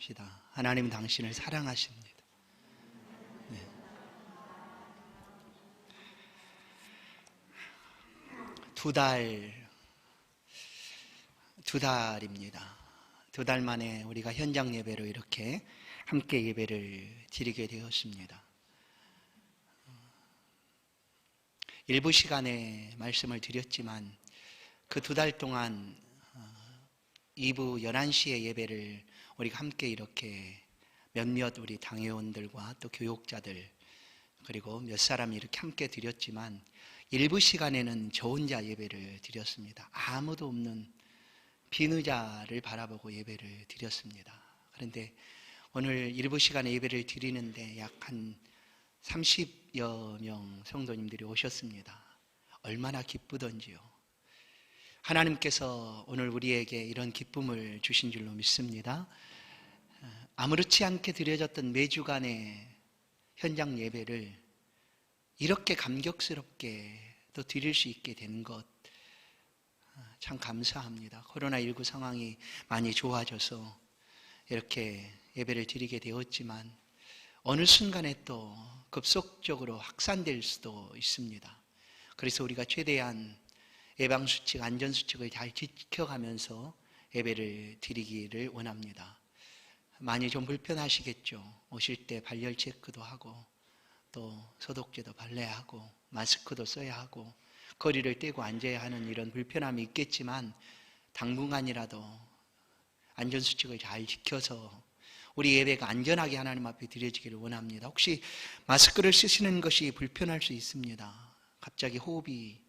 고백합시다. 하나님은 당신을 사랑하십니다. 네. 두 달입니다. 2달 만에 우리가 현장 예배로 이렇게 함께 예배를 드리게 되었습니다. 일부 시간에 말씀을 드렸지만 그 2달 동안 2부 11시에 예배를 우리가 함께 이렇게 몇몇 우리 당회원들과 또 교육자들 그리고 몇 사람이 이렇게 함께 드렸지만 일부 시간에는 저 혼자 예배를 드렸습니다. 아무도 없는 빈 의자를 바라보고 예배를 드렸습니다. 그런데 오늘 일부 시간에 예배를 드리는데 약 한 30여 명 성도님들이 오셨습니다. 얼마나 기쁘던지요. 하나님께서 오늘 우리에게 이런 기쁨을 주신 줄로 믿습니다. 아무렇지 않게 드려졌던 매주간의 현장 예배를 이렇게 감격스럽게 또 드릴 수 있게 된 것 참 감사합니다. 코로나19 상황이 많이 좋아져서 이렇게 예배를 드리게 되었지만 어느 순간에 또 급속적으로 확산될 수도 있습니다. 그래서 우리가 최대한 예방수칙, 안전수칙을 잘 지켜가면서 예배를 드리기를 원합니다. 많이 좀 불편하시겠죠. 오실 때 발열 체크도 하고 또 소독제도 발라야 하고 마스크도 써야 하고 거리를 떼고 앉아야 하는 이런 불편함이 있겠지만 당분간이라도 안전수칙을 잘 지켜서 우리 예배가 안전하게 하나님 앞에 드려지기를 원합니다. 혹시 마스크를 쓰시는 것이 불편할 수 있습니다. 갑자기 호흡이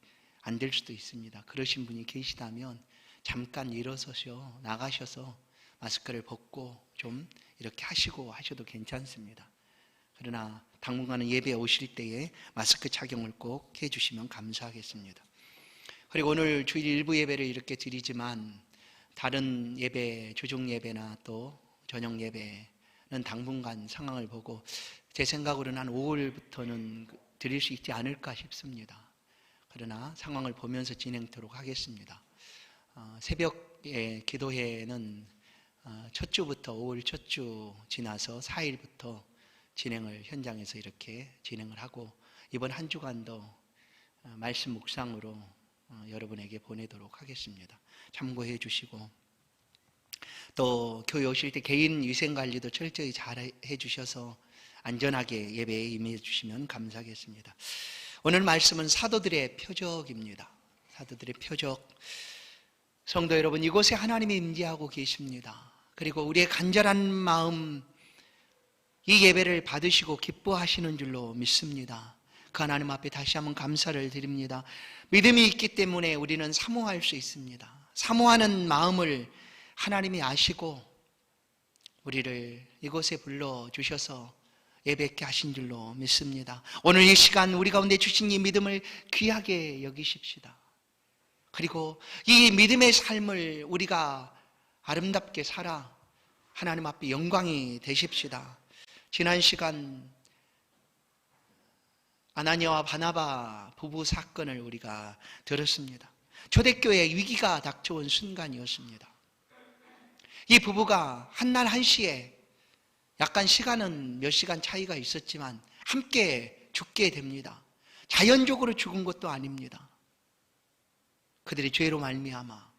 안 될 수도 있습니다. 그러신 분이 계시다면 잠깐 일어서셔 나가셔서 마스크를 벗고 좀 이렇게 하시고 하셔도 괜찮습니다. 그러나 당분간은 예배에 오실 때에 마스크 착용을 꼭 해주시면 감사하겠습니다. 그리고 오늘 주일 일부 예배를 이렇게 드리지만 다른 예배, 조종 예배나 또 저녁 예배는 당분간 상황을 보고 제 생각으로는 한 5월부터는 드릴 수 있지 않을까 싶습니다. 그러나 상황을 보면서 진행토록 하겠습니다. 새벽에 기도회는 첫 주부터 5월 첫 주 지나서 4일부터 진행을 현장에서 이렇게 진행을 하고 이번 한 주간도 말씀 묵상으로 여러분에게 보내도록 하겠습니다. 참고해 주시고 또 교회 오실 때 개인 위생관리도 철저히 잘 해주셔서 안전하게 예배에 임해 주시면 감사하겠습니다. 오늘 말씀은 사도들의 표적입니다. 사도들의 표적. 성도 여러분, 이곳에 하나님이 임재하고 계십니다. 그리고 우리의 간절한 마음 이 예배를 받으시고 기뻐하시는 줄로 믿습니다. 그 하나님 앞에 다시 한번 감사를 드립니다. 믿음이 있기 때문에 우리는 사모할 수 있습니다. 사모하는 마음을 하나님이 아시고 우리를 이곳에 불러주셔서 예배케 하신 줄로 믿습니다. 오늘 이 시간 우리 가운데 주신 이 믿음을 귀하게 여기십시다. 그리고 이 믿음의 삶을 우리가 아름답게 살아 하나님 앞에 영광이 되십시다. 지난 시간 아나니아와 바나바 부부 사건을 우리가 들었습니다. 초대교회에 위기가 닥쳐온 순간이었습니다. 이 부부가 한날 한시에 약간 시간은 몇 시간 차이가 있었지만 함께 죽게 됩니다. 자연적으로 죽은 것도 아닙니다. 그들의 죄로 말미암아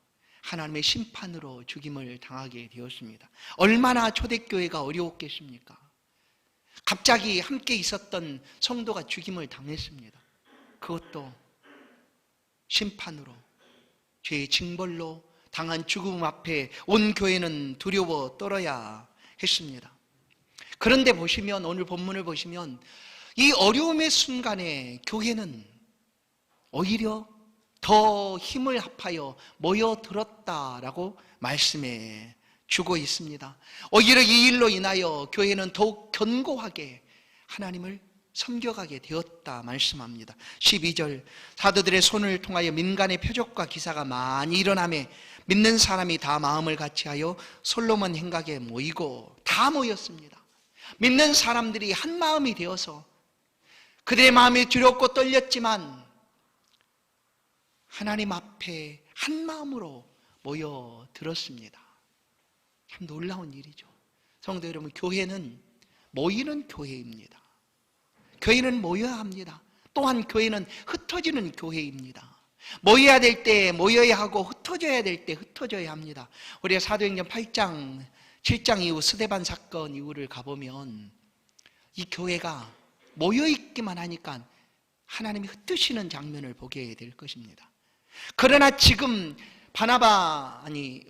하나님의 심판으로 죽임을 당하게 되었습니다. 얼마나 초대교회가 어려웠겠습니까? 갑자기 함께 있었던 성도가 죽임을 당했습니다. 그것도 심판으로, 죄의 징벌로 당한 죽음 앞에 온 교회는 두려워 떨어야 했습니다. 그런데 보시면, 오늘 본문을 보시면 이 어려움의 순간에 교회는 오히려 더 힘을 합하여 모여들었다라고 말씀해 주고 있습니다. 오히려 이 일로 인하여 교회는 더욱 견고하게 하나님을 섬겨가게 되었다 말씀합니다. 12절 사도들의 손을 통하여 민간의 표적과 기사가 많이 일어나매 믿는 사람이 다 마음을 같이하여 솔로몬 행각에 모이고 다 모였습니다. 믿는 사람들이 한 마음이 되어서 그들의 마음이 두렵고 떨렸지만 하나님 앞에 한 마음으로 모여들었습니다. 참 놀라운 일이죠. 성도 여러분, 교회는 모이는 교회입니다. 교회는 모여야 합니다. 또한 교회는 흩어지는 교회입니다. 모여야 될 때 모여야 하고 흩어져야 될 때 흩어져야 합니다. 우리가 사도행전 8장, 7장 이후 스데반 사건 이후를 가보면 이 교회가 모여있기만 하니까 하나님이 흩으시는 장면을 보게 될 것입니다. 그러나 지금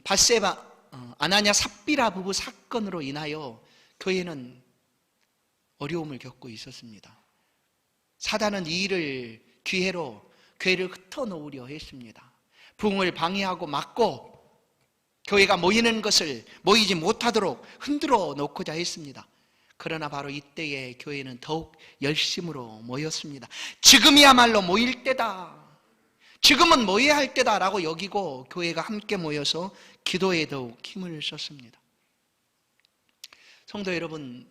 바세바, 아나냐 삽비라 부부 사건으로 인하여 교회는 어려움을 겪고 있었습니다. 사단은 이 일을 기회로 교회를 흩어놓으려 했습니다. 부흥을 방해하고 막고 교회가 모이는 것을 모이지 못하도록 흔들어 놓고자 했습니다. 그러나 바로 이때에 교회는 더욱 열심으로 모였습니다. 지금이야말로 모일 때다, 지금은 모여야 할 때다라고 여기고 교회가 함께 모여서 기도에 더욱 힘을 썼습니다. 성도 여러분,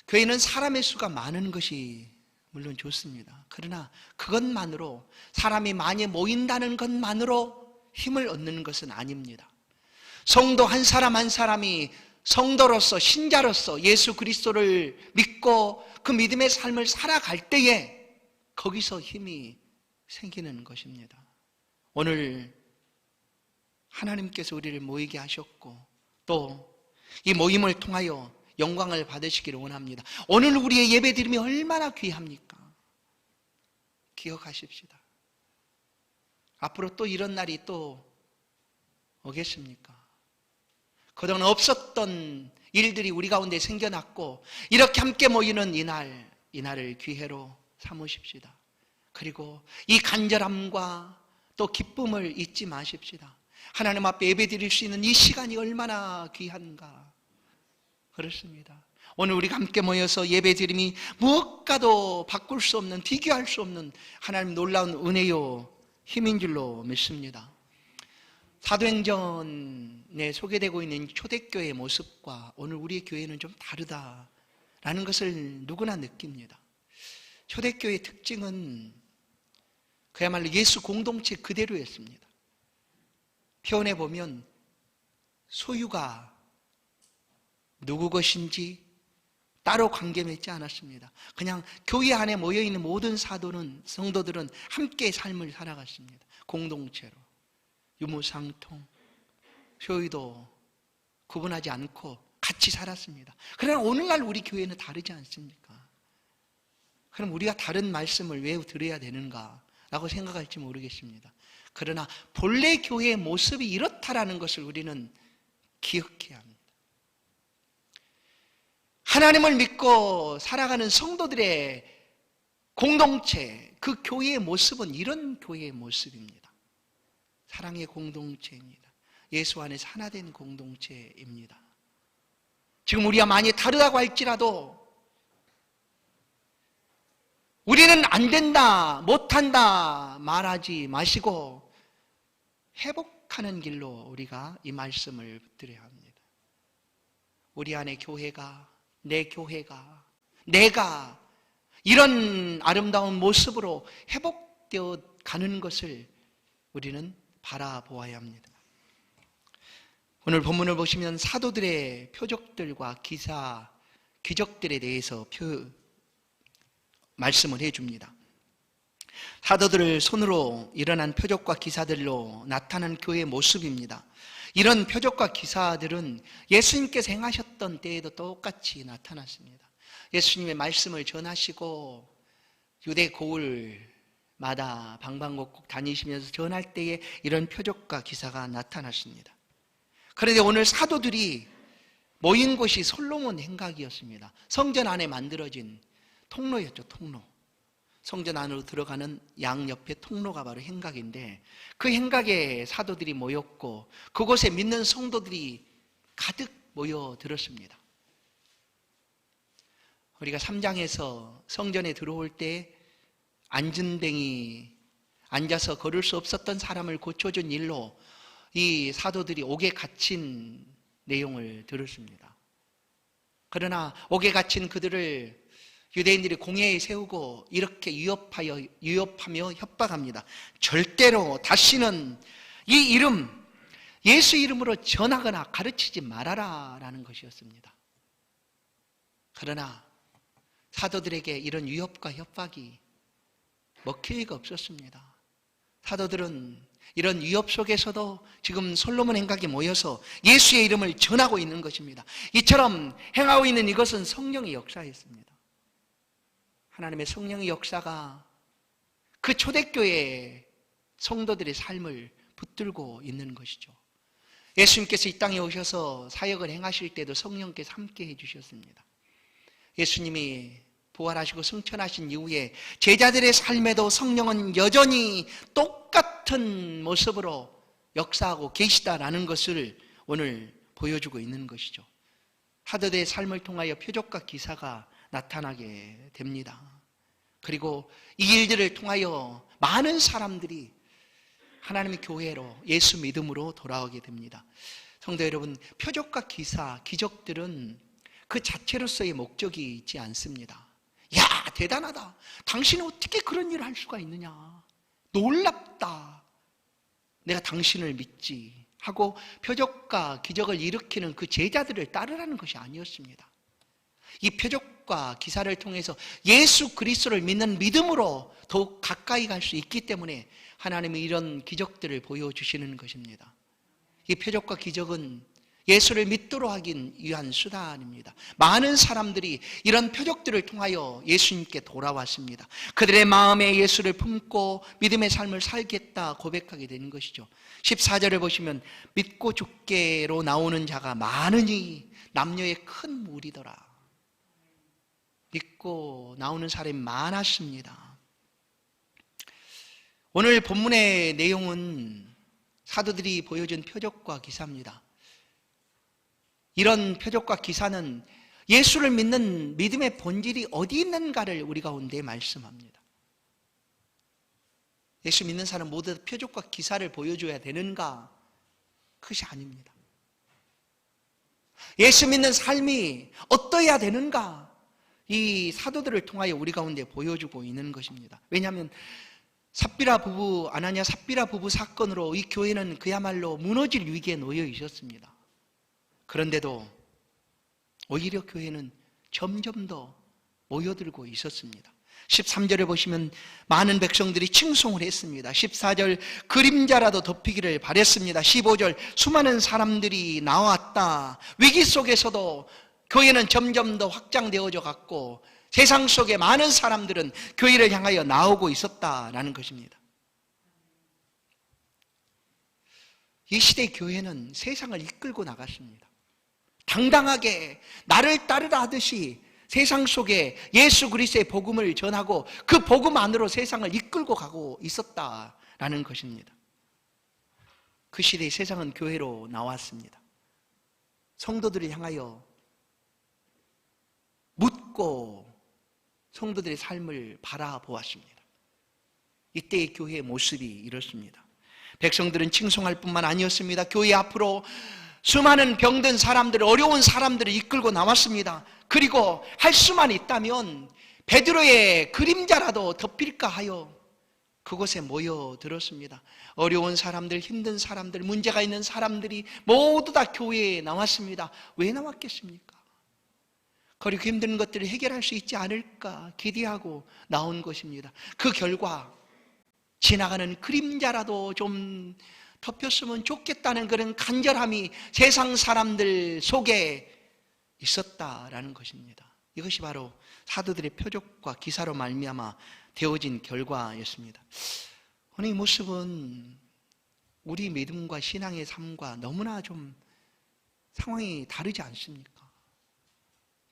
교회는 사람의 수가 많은 것이 물론 좋습니다. 그러나 그것만으로, 사람이 많이 모인다는 것만으로 힘을 얻는 것은 아닙니다. 성도 한 사람 한 사람이 성도로서, 신자로서 예수 그리스도를 믿고 그 믿음의 삶을 살아갈 때에 거기서 힘이 생기는 것입니다. 오늘 하나님께서 우리를 모이게 하셨고 또 이 모임을 통하여 영광을 받으시기를 원합니다. 오늘 우리의 예배드림이 얼마나 귀합니까? 기억하십시다. 앞으로 또 이런 날이 또 오겠습니까? 그동안 없었던 일들이 우리 가운데 생겨났고 이렇게 함께 모이는 이날을 기회로 삼으십시다. 그리고 이 간절함과 또 기쁨을 잊지 마십시다. 하나님 앞에 예배드릴 수 있는 이 시간이 얼마나 귀한가. 그렇습니다. 오늘 우리가 함께 모여서 예배드림이 무엇과도 바꿀 수 없는, 비교할 수 없는 하나님 놀라운 은혜요 힘인 줄로 믿습니다. 사도행전에 소개되고 있는 초대교회의 모습과 오늘 우리의 교회는 좀 다르다라는 것을 누구나 느낍니다. 초대교회의 특징은 그야말로 예수 공동체 그대로였습니다. 표현해 보면 소유가 누구 것인지 따로 관계 맺지 않았습니다. 그냥 교회 안에 모여있는 모든 성도들은 함께 삶을 살아갔습니다. 공동체로 유무상통, 소유도 구분하지 않고 같이 살았습니다. 그러나 오늘날 우리 교회는 다르지 않습니까? 그럼 우리가 다른 말씀을 왜 들어야 되는가 라고 생각할지 모르겠습니다. 그러나 본래 교회의 모습이 이렇다라는 것을 우리는 기억해야 합니다. 하나님을 믿고 살아가는 성도들의 공동체, 그 교회의 모습은 이런 교회의 모습입니다. 사랑의 공동체입니다. 예수 안에서 하나 된 공동체입니다. 지금 우리가 많이 다르다고 할지라도 우리는 안 된다, 못한다 말하지 마시고 회복하는 길로 우리가 이 말씀을 붙들어야 합니다. 우리 안에 교회가, 내 교회가, 내가 이런 아름다운 모습으로 회복되어 가는 것을 우리는 바라보아야 합니다. 오늘 본문을 보시면 사도들의 표적들과 기사, 기적들에 대해서 말씀을 해줍니다. 사도들을 손으로 일어난 표적과 기사들로 나타난 교회의 모습입니다. 이런 표적과 기사들은 예수님께서 행하셨던 때에도 똑같이 나타났습니다. 예수님의 말씀을 전하시고 유대 고을마다 방방곡곡 다니시면서 전할 때에 이런 표적과 기사가 나타났습니다. 그런데 오늘 사도들이 모인 곳이 솔로몬 행각이었습니다. 성전 안에 만들어진 통로였죠, 통로. 성전 안으로 들어가는 양옆에 통로가 바로 행각인데 그 행각에 사도들이 모였고 그곳에 믿는 성도들이 가득 모여들었습니다. 우리가 3장에서 성전에 들어올 때 안진뱅이, 앉아서 걸을 수 없었던 사람을 고쳐준 일로 이 사도들이 옥에 갇힌 내용을 들었습니다. 그러나 옥에 갇힌 그들을 유대인들이 공회에 세우고 이렇게 위협하며 협박합니다. 절대로 다시는 이 이름, 예수 이름으로 전하거나 가르치지 말아라 라는 것이었습니다. 그러나 사도들에게 이런 위협과 협박이 먹힐 리가 없었습니다. 사도들은 이런 위협 속에서도 지금 솔로몬 행각에 모여서 예수의 이름을 전하고 있는 것입니다. 이처럼 행하고 있는 이것은 성령의 역사였습니다. 하나님의 성령의 역사가 그 초대교회 성도들의 삶을 붙들고 있는 것이죠. 예수님께서 이 땅에 오셔서 사역을 행하실 때도 성령께서 함께 해주셨습니다. 예수님이 부활하시고 승천하신 이후에 제자들의 삶에도 성령은 여전히 똑같은 모습으로 역사하고 계시다라는 것을 오늘 보여주고 있는 것이죠. 사도들의 삶을 통하여 표적과 기사가 나타나게 됩니다. 그리고 이 일들을 통하여 많은 사람들이 하나님의 교회로 예수 믿음으로 돌아오게 됩니다. 성도 여러분, 표적과 기사, 기적들은 그 자체로서의 목적이 있지 않습니다. 야, 대단하다. 당신은 어떻게 그런 일을 할 수가 있느냐. 놀랍다. 내가 당신을 믿지 하고 표적과 기적을 일으키는 그 제자들을 따르라는 것이 아니었습니다. 이 표적과 기사를 통해서 예수 그리스도를 믿는 믿음으로 더욱 가까이 갈 수 있기 때문에 하나님이 이런 기적들을 보여주시는 것입니다. 이 표적과 기적은 예수를 믿도록 하기 위한 수단입니다. 많은 사람들이 이런 표적들을 통하여 예수님께 돌아왔습니다. 그들의 마음에 예수를 품고 믿음의 삶을 살겠다 고백하게 되는 것이죠. 14절을 보시면 믿고 죽게로 나오는 자가 많으니 남녀의 큰 무리더라. 믿고 나오는 사람이 많았습니다. 오늘 본문의 내용은 사도들이 보여준 표적과 기사입니다. 이런 표적과 기사는 예수를 믿는 믿음의 본질이 어디 있는가를 우리 가운데 말씀합니다. 예수 믿는 사람 모두 표적과 기사를 보여줘야 되는가? 그것이 아닙니다. 예수 믿는 삶이 어떠해야 되는가? 이 사도들을 통하여 우리 가운데 보여주고 있는 것입니다. 왜냐하면 아나니아 삽비라 부부 사건으로 이 교회는 그야말로 무너질 위기에 놓여 있었습니다. 그런데도 오히려 교회는 점점 더 모여들고 있었습니다. 13절에 보시면 많은 백성들이 칭송을 했습니다. 14절 그림자라도 덮이기를 바랬습니다. 15절 수많은 사람들이 나왔다. 위기 속에서도 교회는 점점 더 확장되어져 갔고 세상 속에 많은 사람들은 교회를 향하여 나오고 있었다라는 것입니다. 이 시대의 교회는 세상을 이끌고 나갔습니다. 당당하게 나를 따르라 하듯이 세상 속에 예수 그리스도의 복음을 전하고 그 복음 안으로 세상을 이끌고 가고 있었다라는 것입니다. 그 시대의 세상은 교회로 나왔습니다. 성도들을 향하여 묻고 성도들의 삶을 바라보았습니다. 이때의 교회의 모습이 이렇습니다. 백성들은 칭송할 뿐만 아니었습니다. 교회 앞으로 수많은 병든 사람들, 어려운 사람들을 이끌고 나왔습니다. 그리고 할 수만 있다면 베드로의 그림자라도 덮일까 하여 그곳에 모여들었습니다. 어려운 사람들, 힘든 사람들, 문제가 있는 사람들이 모두 다 교회에 나왔습니다. 왜 나왔겠습니까? 그리고 힘든 것들을 해결할 수 있지 않을까 기대하고 나온 것입니다. 그 결과 지나가는 그림자라도 좀 덮였으면 좋겠다는 그런 간절함이 세상 사람들 속에 있었다라는 것입니다. 이것이 바로 사도들의 표적과 기사로 말미암아 되어진 결과였습니다. 오늘 이 모습은 우리 믿음과 신앙의 삶과 너무나 좀 상황이 다르지 않습니까?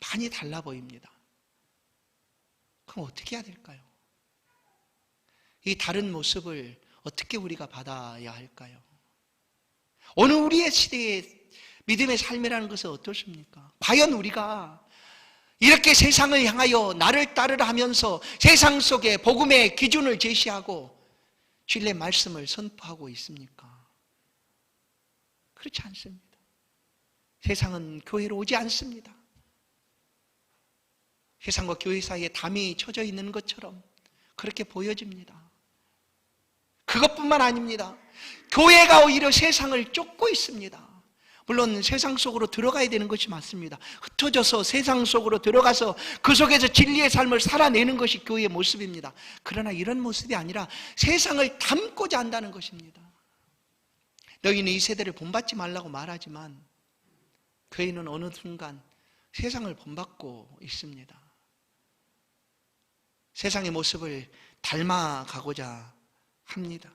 많이 달라 보입니다. 그럼 어떻게 해야 될까요? 이 다른 모습을 어떻게 우리가 받아야 할까요? 오늘 우리의 시대의 믿음의 삶이라는 것은 어떻습니까? 과연 우리가 이렇게 세상을 향하여 나를 따르라 하면서 세상 속에 복음의 기준을 제시하고 진리의 말씀을 선포하고 있습니까? 그렇지 않습니다. 세상은 교회로 오지 않습니다. 세상과 교회 사이에 담이 쳐져 있는 것처럼 그렇게 보여집니다. 그것뿐만 아닙니다. 교회가 오히려 세상을 쫓고 있습니다. 물론 세상 속으로 들어가야 되는 것이 맞습니다. 흩어져서 세상 속으로 들어가서 그 속에서 진리의 삶을 살아내는 것이 교회의 모습입니다. 그러나 이런 모습이 아니라 세상을 닮고자 한다는 것입니다. 너희는 이 세대를 본받지 말라고 말하지만 교회는 어느 순간 세상을 본받고 있습니다. 세상의 모습을 닮아가고자 합니다.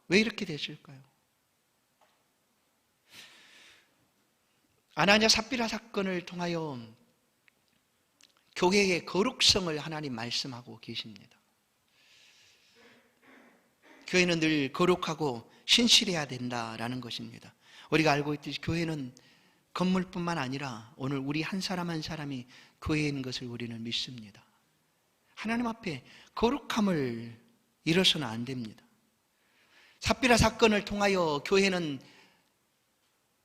왜 이렇게 됐을까요? 아나니아 삽비라 사건을 통하여 교회의 거룩성을 하나님 말씀하고 계십니다. 교회는 늘 거룩하고 신실해야 된다라는 것입니다. 우리가 알고 있듯이 교회는 건물뿐만 아니라 오늘 우리 한 사람 한 사람이 교회인 것을 우리는 믿습니다. 하나님 앞에 거룩함을 잃어서는 안 됩니다. 삽비라 사건을 통하여 교회는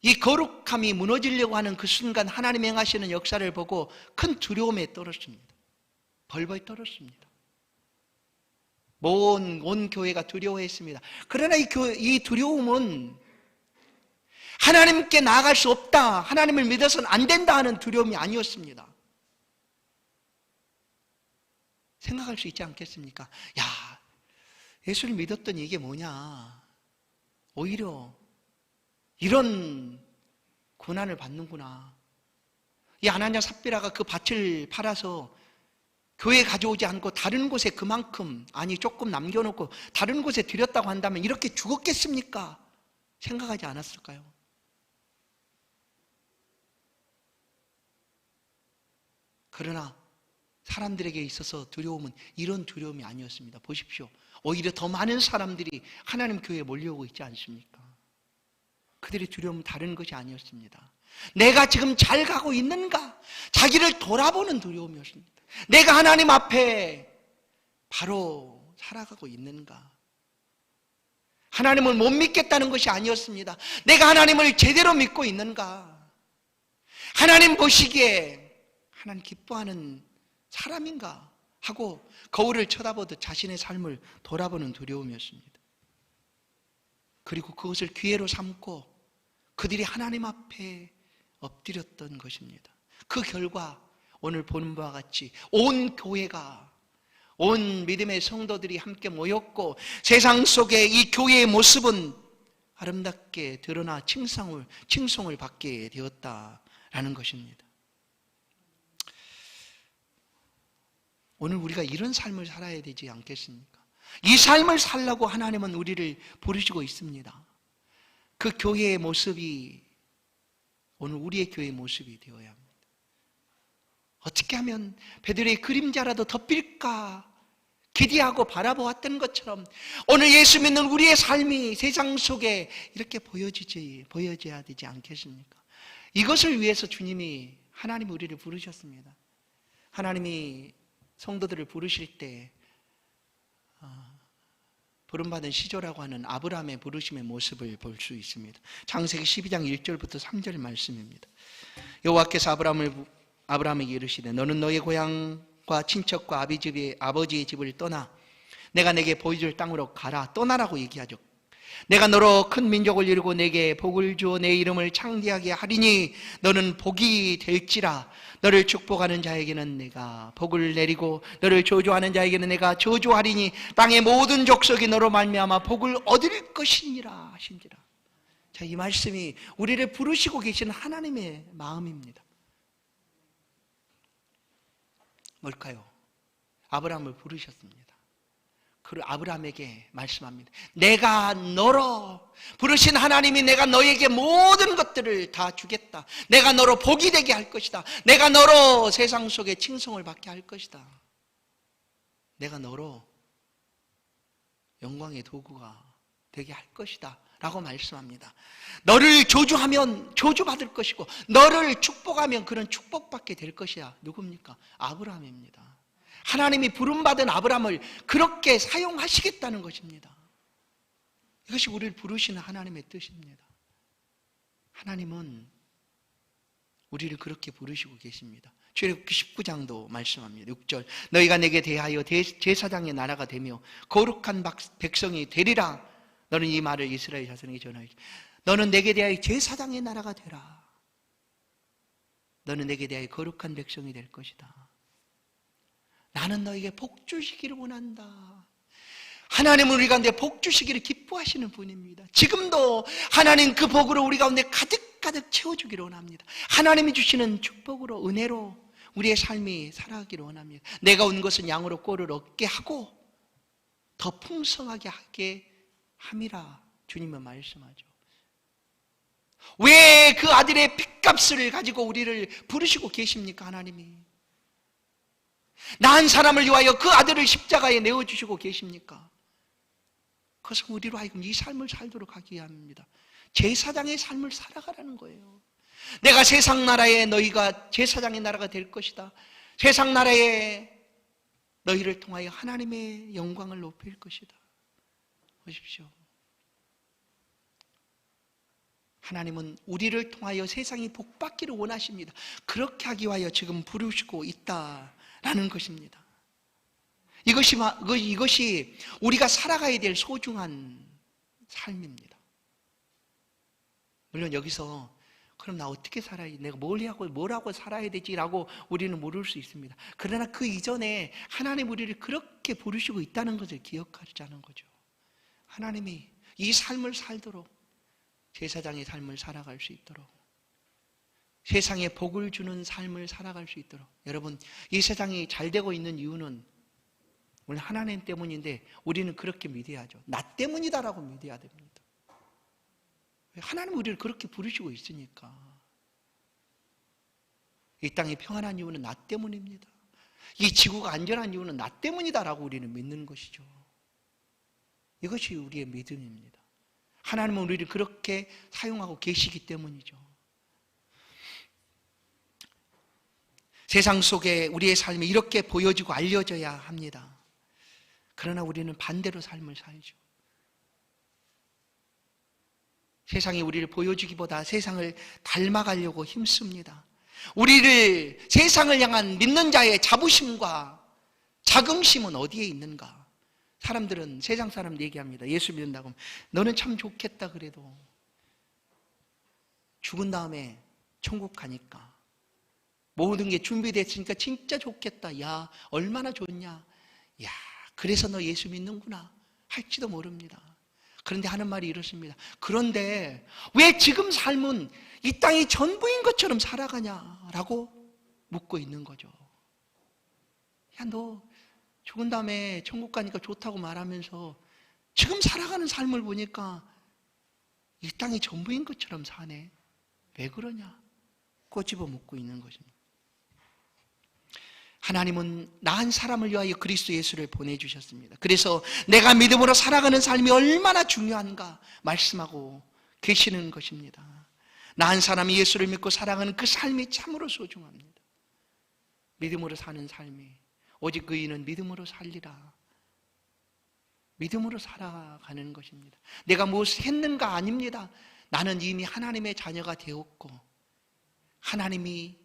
이 거룩함이 무너지려고 하는 그 순간 하나님 행하시는 역사를 보고 큰 두려움에 떨었습니다. 벌벌 떨었습니다. 온 교회가 두려워했습니다. 그러나 이 두려움은 하나님께 나아갈 수 없다, 하나님을 믿어서는 안 된다 하는 두려움이 아니었습니다. 생각할 수 있지 않겠습니까? 야, 예수를 믿었더니 이게 뭐냐, 오히려 이런 고난을 받는구나. 이 아나니아 삽비라가 그 밭을 팔아서 교회에 가져오지 않고 다른 곳에 그만큼, 아니 조금 남겨놓고 다른 곳에 드렸다고 한다면 이렇게 죽었겠습니까? 생각하지 않았을까요? 그러나 사람들에게 있어서 두려움은 이런 두려움이 아니었습니다. 보십시오. 오히려 더 많은 사람들이 하나님 교회에 몰려오고 있지 않습니까? 그들의 두려움은 다른 것이 아니었습니다. 내가 지금 잘 가고 있는가? 자기를 돌아보는 두려움이었습니다. 내가 하나님 앞에 바로 살아가고 있는가? 하나님을 못 믿겠다는 것이 아니었습니다. 내가 하나님을 제대로 믿고 있는가? 하나님 보시기에 하나님 기뻐하는 사람인가? 하고 거울을 쳐다보듯 자신의 삶을 돌아보는 두려움이었습니다. 그리고 그것을 기회로 삼고 그들이 하나님 앞에 엎드렸던 것입니다. 그 결과 오늘 보는 바와 같이 온 교회가, 온 믿음의 성도들이 함께 모였고 세상 속에 이 교회의 모습은 아름답게 드러나 칭송을 받게 되었다라는 것입니다. 오늘 우리가 이런 삶을 살아야 되지 않겠습니까? 이 삶을 살라고 하나님은 우리를 부르시고 있습니다. 그 교회의 모습이 오늘 우리의 교회의 모습이 되어야 합니다. 어떻게 하면 베드로의 그림자라도 덮일까 기대하고 바라보았던 것처럼 오늘 예수 믿는 우리의 삶이 세상 속에 이렇게 보여져야 되지 않겠습니까? 이것을 위해서 주님이, 하나님이 우리를 부르셨습니다. 하나님이 성도들을 부르실 때 부름받은 시조라고 하는 아브라함의 부르심의 모습을 볼 수 있습니다. 창세기 12장 1절부터 3절 말씀입니다. 여호와께서 아브라함에게 이르시되 너는 너의 고향과 친척과 아버지의 집을 떠나 내가 내게 보여줄 땅으로 가라. 떠나라고 얘기하죠. 내가 너로 큰 민족을 이루고 내게 복을 주어 내 이름을 창대하게 하리니 너는 복이 될지라. 너를 축복하는 자에게는 내가 복을 내리고 너를 저주하는 자에게는 내가 저주하리니 땅의 모든 족속이 너로 말미암아 복을 얻을 것이니라 하신지라. 자, 이 말씀이 우리를 부르시고 계신 하나님의 마음입니다. 뭘까요? 아브라함을 부르셨습니다. 그 아브라함에게 말씀합니다. 내가 너로 부르신 하나님이 내가 너에게 모든 것들을 다 주겠다. 내가 너로 복이 되게 할 것이다. 내가 너로 세상 속에 칭송을 받게 할 것이다. 내가 너로 영광의 도구가 되게 할 것이다 라고 말씀합니다. 너를 저주하면 저주받을 것이고 너를 축복하면 그런 축복받게 될 것이야. 누굽니까? 아브라함입니다. 하나님이 부름받은 아브라함을 그렇게 사용하시겠다는 것입니다. 이것이 우리를 부르시는 하나님의 뜻입니다. 하나님은 우리를 그렇게 부르시고 계십니다. 출애굽기 19장도 말씀합니다. 6절 너희가 내게 대하여 제사장의 나라가 되며 거룩한 백성이 되리라. 너는 이 말을 이스라엘 자손에게 전하여라. 너는 내게 대하여 제사장의 나라가 되라. 너는 내게 대하여 거룩한 백성이 될 것이다. 나는 너에게 복 주시기를 원한다. 하나님은 우리 가운데 복 주시기를 기뻐하시는 분입니다. 지금도 하나님 그 복으로 우리 가운데 가득가득 채워주기를 원합니다. 하나님이 주시는 축복으로, 은혜로 우리의 삶이 살아가기를 원합니다. 내가 온 것은 양으로 꼴을 얻게 하고 더 풍성하게 하게 함이라 주님은 말씀하죠. 왜 그 아들의 핏값을 가지고 우리를 부르시고 계십니까? 하나님이 낳은 사람을 위하여 그 아들을 십자가에 내어주시고 계십니까? 그것은 우리로 하여금 이 삶을 살도록 하기 위함입니다. 제사장의 삶을 살아가라는 거예요. 내가 세상 나라에 너희가 제사장의 나라가 될 것이다. 세상 나라에 너희를 통하여 하나님의 영광을 높일 것이다. 보십시오. 하나님은 우리를 통하여 세상이 복받기를 원하십니다. 그렇게 하기 위하여 지금 부르시고 있다라는 것입니다. 이것이 우리가 살아가야 될 소중한 삶입니다. 물론 여기서 그럼 나 어떻게 살아야 지? 내가 뭐라고 살아야 되지라고 우리는 물을 수 있습니다. 그러나 그 이전에 하나님 우리를 그렇게 부르시고 있다는 것을 기억하자는 거죠. 하나님이 이 삶을 살도록, 제사장의 삶을 살아갈 수 있도록, 세상에 복을 주는 삶을 살아갈 수 있도록. 여러분, 이 세상이 잘 되고 있는 이유는 물론 하나님 때문인데 우리는 그렇게 믿어야죠. 나 때문이다라고 믿어야 됩니다. 하나님 우리를 그렇게 부르시고 있으니까. 이 땅이 평안한 이유는 나 때문입니다. 이 지구가 안전한 이유는 나 때문이다라고 우리는 믿는 것이죠. 이것이 우리의 믿음입니다. 하나님은 우리를 그렇게 사용하고 계시기 때문이죠. 세상 속에 우리의 삶이 이렇게 보여지고 알려져야 합니다. 그러나 우리는 반대로 삶을 살죠. 세상이 우리를 보여주기보다 세상을 닮아가려고 힘씁니다. 우리를 세상을 향한 믿는 자의 자부심과 자긍심은 어디에 있는가? 사람들은, 세상 사람들 얘기합니다. 예수 믿는다고 하면 너는 참 좋겠다. 그래도 죽은 다음에 천국 가니까 모든 게 준비됐으니까 진짜 좋겠다. 야, 얼마나 좋냐. 야, 그래서 너 예수 믿는구나 할지도 모릅니다. 그런데 하는 말이 이렇습니다. 그런데 왜 지금 삶은 이 땅이 전부인 것처럼 살아가냐라고 묻고 있는 거죠. 야, 너 죽은 다음에 천국 가니까 좋다고 말하면서 지금 살아가는 삶을 보니까 이 땅이 전부인 것처럼 사네. 왜 그러냐? 꼬집어 묻고 있는 것입니다. 하나님은 낳은 사람을 위하여 그리스도 예수를 보내주셨습니다. 그래서 내가 믿음으로 살아가는 삶이 얼마나 중요한가 말씀하고 계시는 것입니다. 낳은 사람이 예수를 믿고 살아가는 그 삶이 참으로 소중합니다. 믿음으로 사는 삶이, 오직 의인은 믿음으로 살리라. 믿음으로 살아가는 것입니다. 내가 무엇을 했는가 아닙니다. 나는 이미 하나님의 자녀가 되었고 하나님이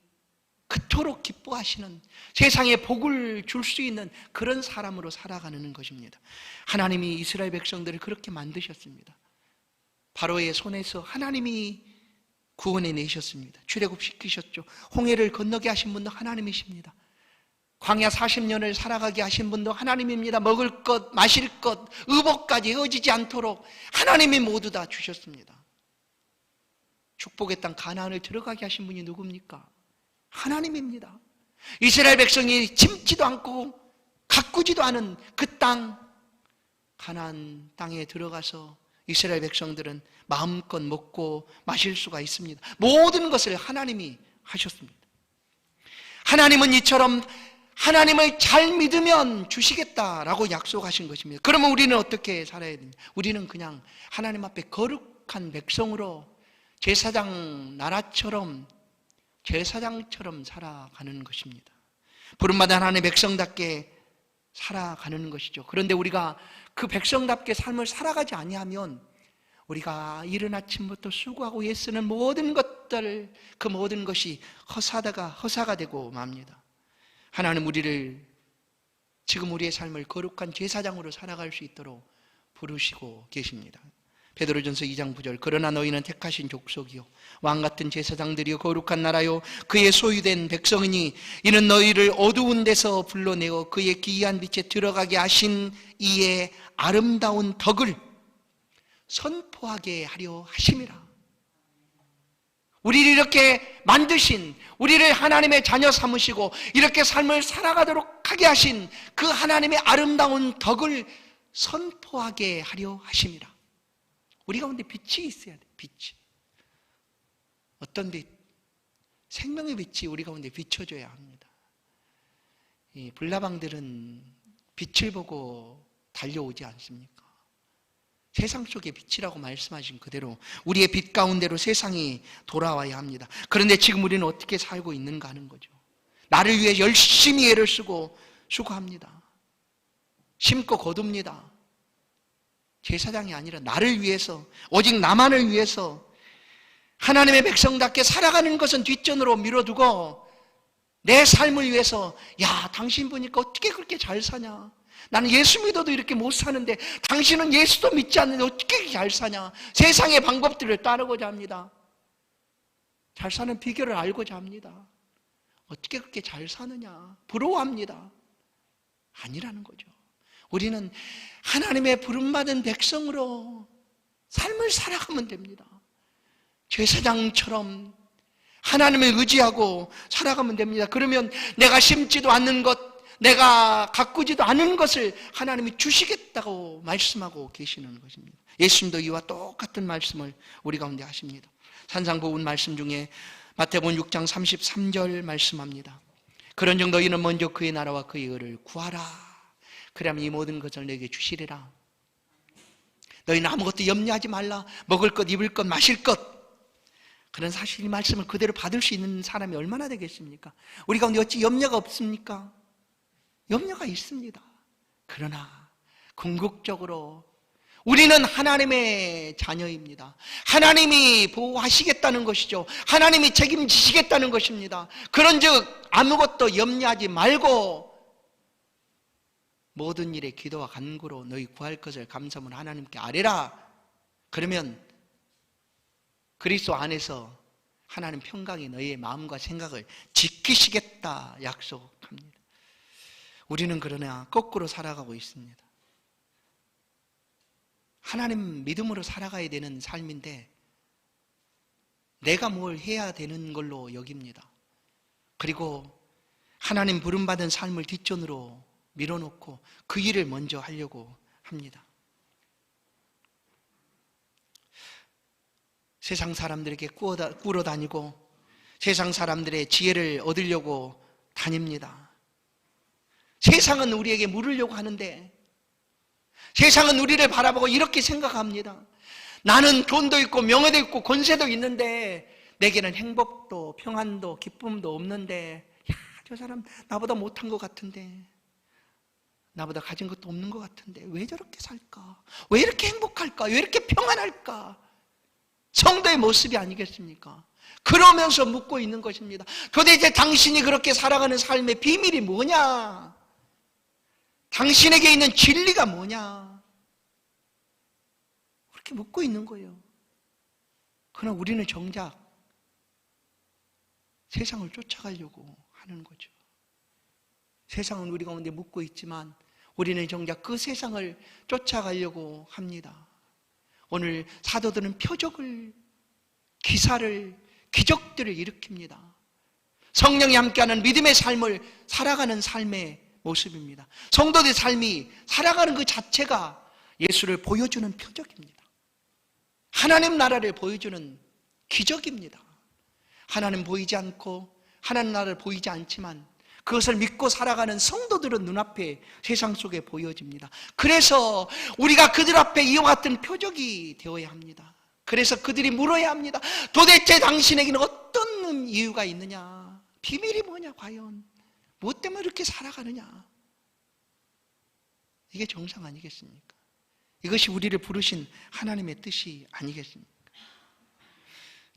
그토록 기뻐하시는, 세상에 복을 줄 수 있는 그런 사람으로 살아가는 것입니다. 하나님이 이스라엘 백성들을 그렇게 만드셨습니다. 바로의 손에서 하나님이 구원해 내셨습니다. 출애굽시키셨죠. 홍해를 건너게 하신 분도 하나님이십니다. 광야 40년을 살아가게 하신 분도 하나님입니다. 먹을 것, 마실 것, 의복까지 헤어지지 않도록 하나님이 모두 다 주셨습니다. 축복의 땅 가나안을 들어가게 하신 분이 누굽니까? 하나님입니다. 이스라엘 백성이 짐지도 않고 가꾸지도 않은 그 땅, 가나안 땅에 들어가서 이스라엘 백성들은 마음껏 먹고 마실 수가 있습니다. 모든 것을 하나님이 하셨습니다. 하나님은 이처럼 하나님을 잘 믿으면 주시겠다라고 약속하신 것입니다. 그러면 우리는 어떻게 살아야 됩니까? 우리는 그냥 하나님 앞에 거룩한 백성으로 제사장 나라처럼, 제사장처럼 살아가는 것입니다. 부름받은 하나님의 백성답게 살아가는 것이죠. 그런데 우리가 그 백성답게 삶을 살아가지 아니하면 우리가 이른 아침부터 수고하고 애쓰는 모든 것들, 그 모든 것이 허사가 되고 맙니다. 하나님 우리를, 지금 우리의 삶을 거룩한 제사장으로 살아갈 수 있도록 부르시고 계십니다. 베드로전서 2장 9절 그러나 너희는 택하신 족속이요 왕같은 제사장들이요 거룩한 나라요 그의 소유된 백성이니 이는 너희를 어두운 데서 불러내어 그의 기이한 빛에 들어가게 하신 이의 아름다운 덕을 선포하게 하려 하심이라. 우리를 이렇게 만드신, 우리를 하나님의 자녀 삼으시고 이렇게 삶을 살아가도록 하게 하신 그 하나님의 아름다운 덕을 선포하게 하려 하심이라. 우리 가운데 빛이 있어야 돼. 빛이. 어떤 빛? 생명의 빛이 우리 가운데 비춰줘야 합니다. 이 불나방들은 빛을 보고 달려오지 않습니까? 세상 속의 빛이라고 말씀하신 그대로 우리의 빛 가운데로 세상이 돌아와야 합니다. 그런데 지금 우리는 어떻게 살고 있는가 하는 거죠. 나를 위해 열심히 애를 쓰고 수고합니다. 심고 거둡니다. 제사장이 아니라 나를 위해서, 오직 나만을 위해서 하나님의 백성답게 살아가는 것은 뒷전으로 밀어두고 내 삶을 위해서, 야, 당신 보니까 어떻게 그렇게 잘 사냐? 나는 예수 믿어도 이렇게 못 사는데 당신은 예수도 믿지 않는데 어떻게 잘 사냐? 세상의 방법들을 따르고자 합니다. 잘 사는 비결을 알고자 합니다. 어떻게 그렇게 잘 사느냐? 부러워합니다. 아니라는 거죠. 우리는 하나님의 부름받은 백성으로 삶을 살아가면 됩니다. 제사장처럼 하나님을 의지하고 살아가면 됩니다. 그러면 내가 심지도 않는 것, 내가 가꾸지도 않은 것을 하나님이 주시겠다고 말씀하고 계시는 것입니다. 예수님도 이와 똑같은 말씀을 우리 가운데 하십니다. 산상보훈 말씀 중에 마태복음 6장 33절 말씀합니다. 그런즉 너희는 먼저 그의 나라와 그의 의를 구하라. 그러면 이 모든 것을 내게 주시리라. 너희는 아무것도 염려하지 말라. 먹을 것, 입을 것, 마실 것. 그런 사실 이 말씀을 그대로 받을 수 있는 사람이 얼마나 되겠습니까? 우리 가운데 어찌 염려가 없습니까? 염려가 있습니다. 그러나 궁극적으로 우리는 하나님의 자녀입니다. 하나님이 보호하시겠다는 것이죠. 하나님이 책임지시겠다는 것입니다. 그런즉 아무것도 염려하지 말고 모든 일에 기도와 간구로 너희 구할 것을 감사함으로 하나님께 아뢰라. 그러면 그리스도 안에서 하나님 평강이 너희의 마음과 생각을 지키시겠다 약속합니다. 우리는 그러나 거꾸로 살아가고 있습니다. 하나님 믿음으로 살아가야 되는 삶인데 내가 뭘 해야 되는 걸로 여깁니다. 그리고 하나님 부름받은 삶을 뒷전으로 밀어놓고 그 일을 먼저 하려고 합니다. 세상 사람들에게 꾸러 다니고 세상 사람들의 지혜를 얻으려고 다닙니다. 세상은 우리에게 물으려고 하는데 세상은 우리를 바라보고 이렇게 생각합니다. 나는 돈도 있고 명예도 있고 권세도 있는데 내게는 행복도 평안도 기쁨도 없는데, 야, 저 사람 나보다 못한 것 같은데, 나보다 가진 것도 없는 것 같은데 왜 저렇게 살까? 왜 이렇게 행복할까? 왜 이렇게 평안할까? 성도의 모습이 아니겠습니까? 그러면서 묻고 있는 것입니다. 도대체 당신이 그렇게 살아가는 삶의 비밀이 뭐냐? 당신에게 있는 진리가 뭐냐? 그렇게 묻고 있는 거예요. 그러나 우리는 정작 세상을 쫓아가려고 하는 거죠. 세상은 우리 가운데 묻고 있지만 우리는 정작 그 세상을 쫓아가려고 합니다. 오늘 사도들은 표적을, 기사를, 기적들을 일으킵니다. 성령이 함께하는 믿음의 삶을 살아가는 삶의 모습입니다. 성도들의 삶이 살아가는 그 자체가 예수를 보여주는 표적입니다. 하나님 나라를 보여주는 기적입니다. 하나님 보이지 않고 하나님 나라를 보이지 않지만 그것을 믿고 살아가는 성도들은 눈앞에 세상 속에 보여집니다. 그래서 우리가 그들 앞에 이와 같은 표적이 되어야 합니다. 그래서 그들이 물어야 합니다. 도대체 당신에게는 어떤 이유가 있느냐? 비밀이 뭐냐 과연? 무엇 때문에 이렇게 살아가느냐? 이게 정상 아니겠습니까? 이것이 우리를 부르신 하나님의 뜻이 아니겠습니까?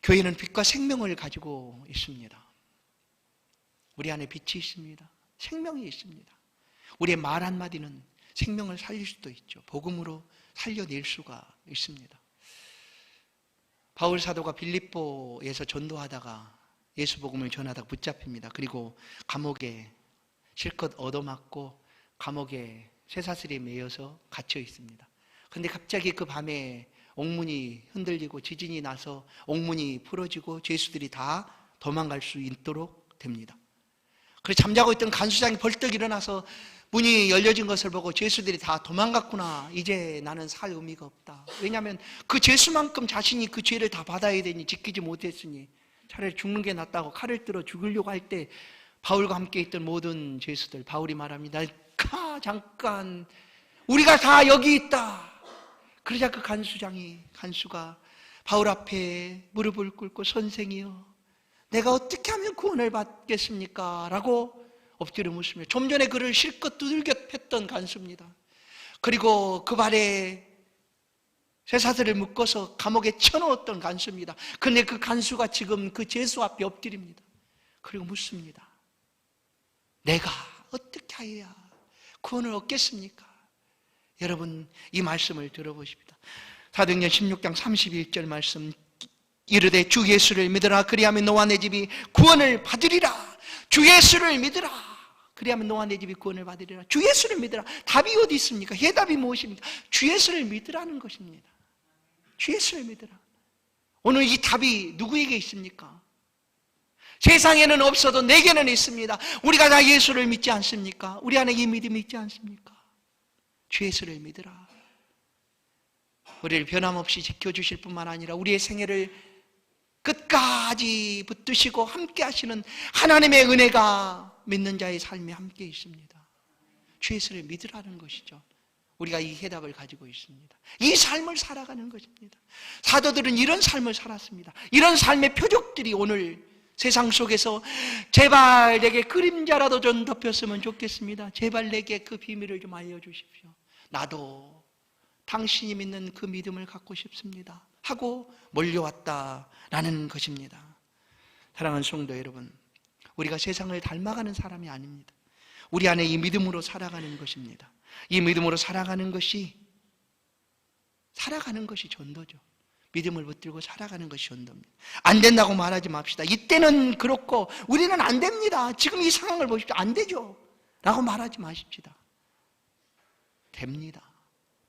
교회는 빛과 생명을 가지고 있습니다. 우리 안에 빛이 있습니다. 생명이 있습니다. 우리의 말 한마디는 생명을 살릴 수도 있죠. 복음으로 살려낼 수가 있습니다. 바울 사도가 빌립보에서 전도하다가 예수 복음을 전하다가 붙잡힙니다. 그리고 감옥에 실컷 얻어맞고 감옥에 쇠사슬에 매여서 갇혀 있습니다. 근데 갑자기 그 밤에 옥문이 흔들리고 지진이 나서 옥문이 풀어지고 죄수들이 다 도망갈 수 있도록 됩니다. 그래서 잠자고 있던 간수장이 벌떡 일어나서 문이 열려진 것을 보고 죄수들이 다 도망갔구나. 이제 나는 살 의미가 없다. 왜냐하면 그 죄수만큼 자신이 그 죄를 다 받아야 되니 지키지 못했으니 차라리 죽는 게 낫다고 칼을 들어 죽으려고 할 때 바울과 함께 있던 모든 죄수들, 바울이 말합니다. 잠깐 우리가 다 여기 있다. 그러자 그 간수가 바울 앞에 무릎을 꿇고 선생이여 내가 어떻게 하면 구원을 받겠습니까? 라고 엎드려 묻습니다. 좀 전에 그를 실컷 두들겨 팼던 간수입니다. 그리고 그 발에 쇠사슬을 묶어서 감옥에 쳐넣었던 간수입니다. 그런데 그 간수가 지금 그 죄수 앞에 엎드립니다. 그리고 묻습니다. 내가 어떻게 하여야 구원을 얻겠습니까? 여러분 이 말씀을 들어보십니다. 사도행전 16장 31절 말씀 이르되 주 예수를 믿으라 그리하면 너와 내 집이 구원을 받으리라. 주 예수를 믿으라 그리하면 너와 내 집이 구원을 받으리라. 주 예수를 믿으라. 답이 어디 있습니까? 해답이 무엇입니까? 주 예수를 믿으라는 것입니다. 주 예수를 믿으라. 오늘 이 답이 누구에게 있습니까? 세상에는 없어도 내게는 있습니다. 우리가 다 예수를 믿지 않습니까? 우리 안에 이 믿음이 있지 않습니까? 주 예수를 믿으라. 우리를 변함없이 지켜주실 뿐만 아니라 우리의 생애를 끝까지 붙드시고 함께 하시는 하나님의 은혜가 믿는 자의 삶에 함께 있습니다. 주 예수를 믿으라는 것이죠. 우리가 이 해답을 가지고 있습니다. 이 삶을 살아가는 것입니다. 사도들은 이런 삶을 살았습니다. 이런 삶의 표적들이 오늘 세상 속에서 제발 내게 그림자라도 좀 덮였으면 좋겠습니다. 제발 내게 그 비밀을 좀 알려주십시오. 나도 당신이 믿는 그 믿음을 갖고 싶습니다 하고 몰려왔다라는 것입니다. 사랑하는 성도 여러분, 우리가 세상을 닮아가는 사람이 아닙니다. 우리 안에 이 믿음으로 살아가는 것입니다. 이 믿음으로 살아가는 것이 전도죠. 믿음을 붙들고 살아가는 것이 전도입니다. 안 된다고 말하지 맙시다. 이때는 그렇고 우리는 안 됩니다. 지금 이 상황을 보십시오. 안 되죠 라고 말하지 마십시다. 됩니다.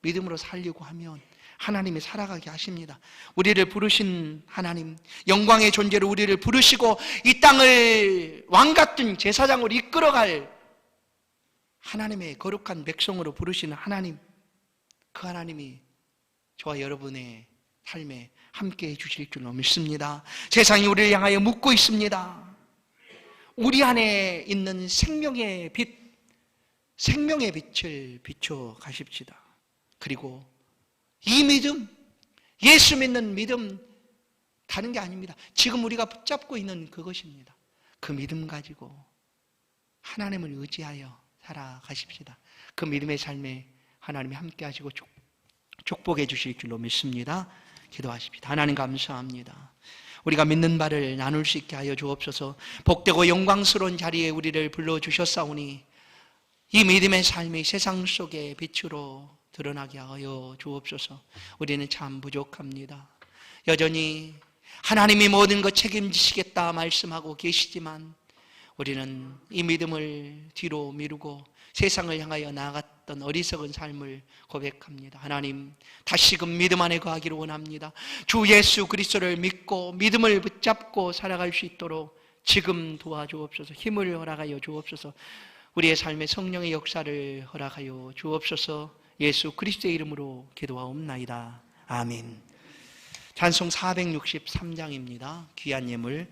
믿음으로 살려고 하면 하나님이 살아가게 하십니다. 우리를 부르신 하나님, 영광의 존재로 우리를 부르시고 이 땅을 왕같은 제사장으로 이끌어갈 하나님의 거룩한 백성으로 부르시는 하나님, 그 하나님이 저와 여러분의 삶에 함께 해주실 줄로 믿습니다. 세상이 우리를 향하여 묻고 있습니다. 우리 안에 있는 생명의 빛, 생명의 빛을 비춰 가십시다. 그리고 이 믿음, 예수 믿는 믿음 다른 게 아닙니다. 지금 우리가 붙잡고 있는 그것입니다. 그 믿음 가지고 하나님을 의지하여 살아가십시다. 그 믿음의 삶에 하나님이 함께 하시고 축복해 주실 줄로 믿습니다. 기도하십시다. 하나님 감사합니다. 우리가 믿는 바를 나눌 수 있게 하여 주옵소서. 복되고 영광스러운 자리에 우리를 불러주셨사오니 이 믿음의 삶이 세상 속에 빛으로 드러나게 하여 주옵소서. 우리는 참 부족합니다. 여전히 하나님이 모든 것 책임지시겠다 말씀하고 계시지만 우리는 이 믿음을 뒤로 미루고 세상을 향하여 나아갔던 어리석은 삶을 고백합니다. 하나님, 다시금 믿음 안에 거하기를 원합니다. 주 예수 그리스도를 믿고 믿음을 붙잡고 살아갈 수 있도록 지금 도와주옵소서. 힘을 허락하여 주옵소서. 우리의 삶에 성령의 역사를 허락하여 주옵소서. 예수 그리스도의 이름으로 기도하옵나이다. 아멘. 찬송 463장입니다. 귀한 예물